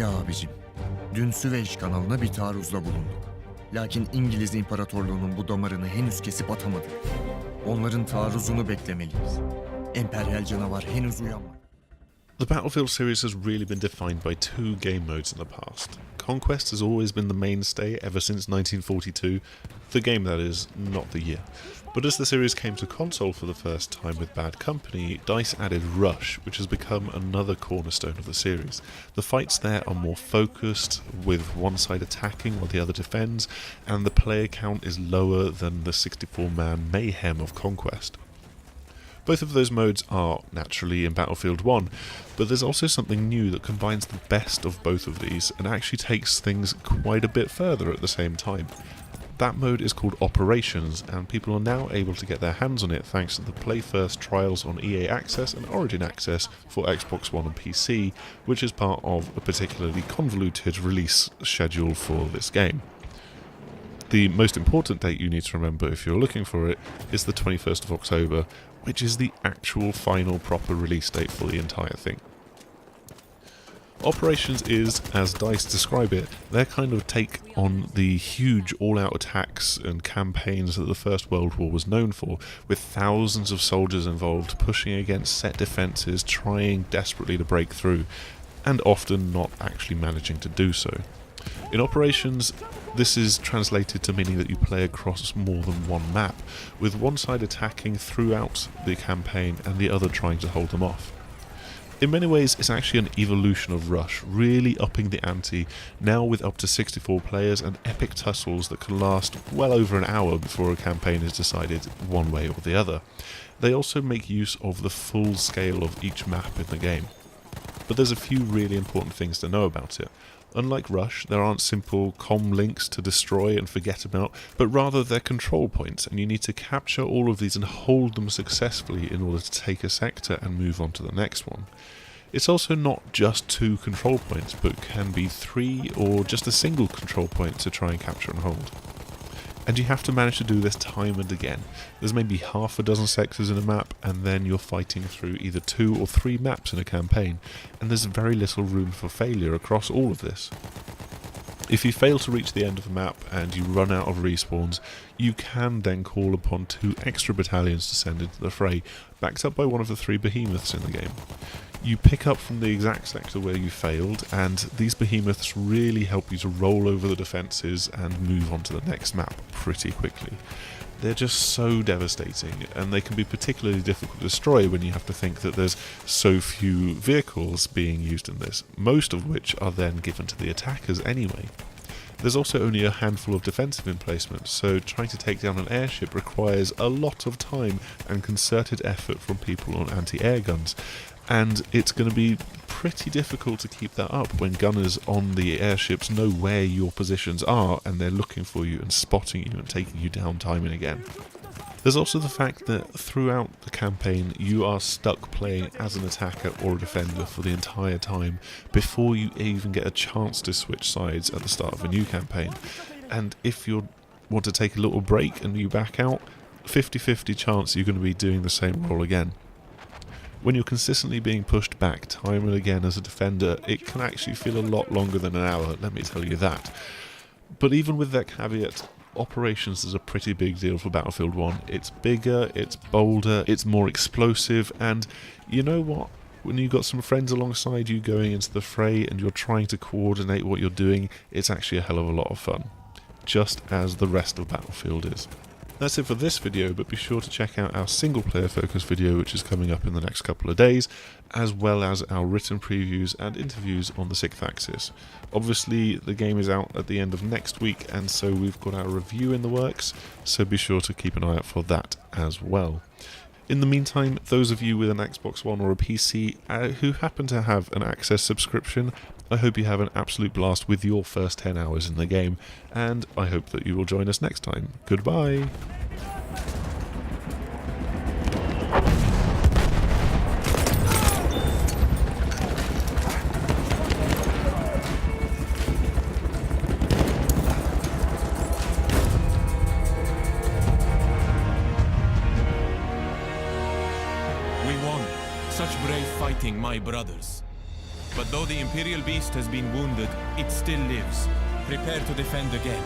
Öyle abicim. Dün Süveyş kanalına bir taarruzda bulunduk. Lakin İngiliz İmparatorluğu'nun bu damarını henüz kesip atamadık. Onların taarruzunu beklemeliyiz. Emperyal canavar henüz uyanmadı. The Battlefield series has really been defined by two game modes in the past. Conquest has always been the mainstay ever since 1942, the game that is, not the year. But as the series came to console for the first time with Bad Company, DICE added Rush, which has become another cornerstone of the series. The fights there are more focused, with one side attacking while the other defends, and the player count is lower than the 64-man mayhem of Conquest. Both of those modes are naturally in Battlefield 1, but there's also something new that combines the best of both of these and actually takes things quite a bit further at the same time. That mode is called Operations, and people are now able to get their hands on it thanks to the Play First trials on EA Access and Origin Access for Xbox One and PC, which is part of a particularly convoluted release schedule for this game. The most important date you need to remember if you're looking for it is the 21st of October, which is the actual final proper release date for the entire thing. Operations is, as DICE describe it, their kind of take on the huge all-out attacks and campaigns that the First World War was known for, with thousands of soldiers involved pushing against set defences, trying desperately to break through, and often not actually managing to do so. In Operations, this is translated to meaning that you play across more than one map, with one side attacking throughout the campaign and the other trying to hold them off. In many ways, it's actually an evolution of Rush, really upping the ante, now with up to 64 players and epic tussles that can last well over an hour before a campaign is decided one way or the other. They also make use of the full scale of each map in the game. But there's a few really important things to know about it. Unlike Rush, there aren't simple comm links to destroy and forget about, but rather they're control points, and you need to capture all of these and hold them successfully in order to take a sector and move on to the next one. It's also not just 2 control points, but can be 3 or just a single control point to try and capture and hold. And you have to manage to do this time and again. There's maybe half a dozen sectors in a map, and then you're fighting through either 2 or 3 maps in a campaign, and there's very little room for failure across all of this. If you fail to reach the end of the map and you run out of respawns, you can then call upon 2 extra battalions to send into the fray, backed up by one of the 3 Behemoths in the game. You pick up from the exact sector where you failed, and these Behemoths really help you to roll over the defences and move on to the next map pretty quickly. They're just so devastating, and they can be particularly difficult to destroy when you have to think that there's so few vehicles being used in this, most of which are then given to the attackers anyway. There's also only a handful of defensive emplacements, so trying to take down an airship requires a lot of time and concerted effort from people on anti-air guns, and it's going to be pretty difficult to keep that up when gunners on the airships know where your positions are and they're looking for you and spotting you and taking you down time and again. There's also the fact that throughout the campaign you are stuck playing as an attacker or a defender for the entire time before you even get a chance to switch sides at the start of a new campaign. And if you want to take a little break and you back out, 50-50 chance you're going to be doing the same role again. When you're consistently being pushed back time and again as a defender, it can actually feel a lot longer than an hour, let me tell you that. But even with that caveat, Operations is a pretty big deal for Battlefield 1. It's bigger, it's bolder, it's more explosive, and you know what? When you've got some friends alongside you going into the fray and you're trying to coordinate what you're doing, it's actually a hell of a lot of fun. Just as the rest of Battlefield is. That's it for this video, but be sure to check out our single player focus video which is coming up in the next couple of days, as well as our written previews and interviews on the 6th Axis. Obviously the game is out at the end of next week, and so we've got our review in the works, so be sure to keep an eye out for that as well. In the meantime, those of you with an Xbox One or a PC who happen to have an Access subscription, I hope you have an absolute blast with your first 10 hours in the game, and I hope that you will join us next time. Goodbye! We won. Such brave fighting, my brothers. But though the Imperial Beast has been wounded, it still lives. Prepare to defend again.